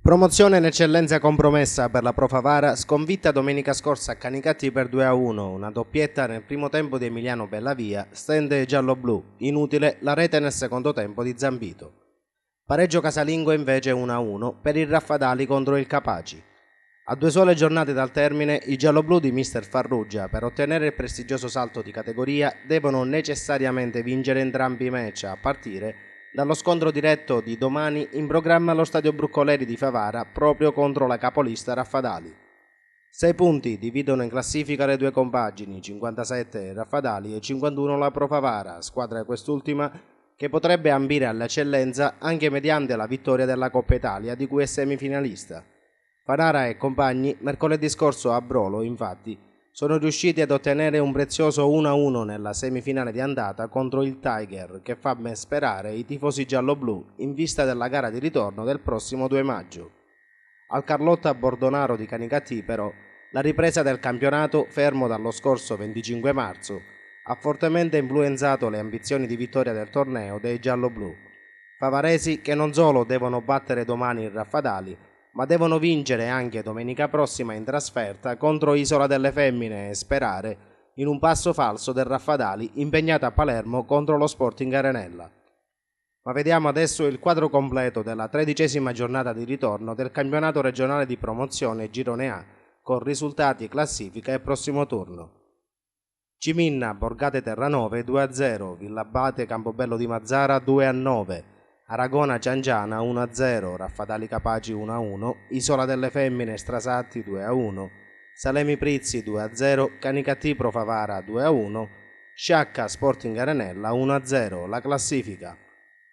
Promozione in eccellenza compromessa per la Pro Favara, sconfitta domenica scorsa a Canicattì per 2-1, una doppietta nel primo tempo di Emiliano Bellavia, stende giallo-blu, inutile la rete nel secondo tempo di Zambito. Pareggio casalingo invece 1-1 per il Raffadali contro il Capaci. A 2 sole giornate dal termine, i gialloblu di mister Farrugia, per ottenere il prestigioso salto di categoria, devono necessariamente vincere entrambi i match, a partire dallo scontro diretto di domani in programma allo stadio Bruncolleri di Favara proprio contro la capolista Raffadali. 6 punti dividono in classifica le due compagini, 57 Raffadali e 51 la Pro Favara, squadra quest'ultima che potrebbe ambire all'eccellenza anche mediante la vittoria della Coppa Italia di cui è semifinalista. Fanara e compagni mercoledì scorso a Brolo, infatti, sono riusciti ad ottenere un prezioso 1-1 nella semifinale di andata contro il Tiger, che fa ben sperare i tifosi giallo-blu in vista della gara di ritorno del prossimo 2 maggio. Al Carlotta Bordonaro di Canicattì, però, la ripresa del campionato, fermo dallo scorso 25 marzo, ha fortemente influenzato le ambizioni di vittoria del torneo dei giallo-blu. Favaresi che non solo devono battere domani il Raffadali, ma devono vincere anche domenica prossima in trasferta contro Isola delle Femmine e sperare in un passo falso del Raffadali impegnato a Palermo contro lo Sporting Arenella. Ma vediamo adesso il quadro completo della 13ª giornata di ritorno del campionato regionale di promozione Girone A, con risultati, classifica e prossimo turno. Ciminna, Borgate Terranove 2-0, Villabate Campobello di Mazzara 2-9, Aragona Ciangiana 1-0, Raffadali Capaci 1-1, Isola delle Femmine Strasatti 2-1, Salemi Prizzi 2-0, Canicattì Pro Favara 2-1, Sciacca Sporting Arenella 1-0, la classifica.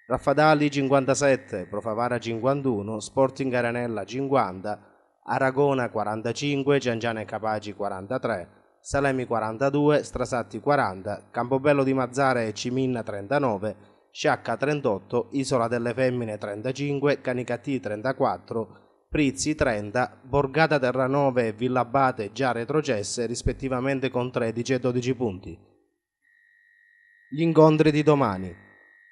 Raffadali 57, Pro Favara 51, Sporting Arenella 50, Aragona 45, Ciangiana e Capaci 43, Salemi 42, Strasatti 40, Campobello di Mazzara e Ciminna 39, Sciacca 38, Isola delle Femmine 35, Canicattì 34, Prizzi 30, Borgata Terranove e Villabate già retrocesse rispettivamente con 13 e 12 punti. Gli incontri di domani: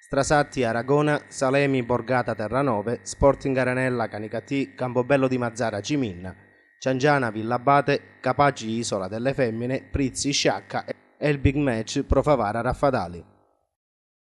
Strasatti Aragona, Salemi Borgata Terranove, Sporting Arenella Canicattì, Campobello di Mazzara Ciminna, Ciangiana Villabate, Capaci Isola delle Femmine, Prizzi Sciacca e il big match Pro Favara Raffadali.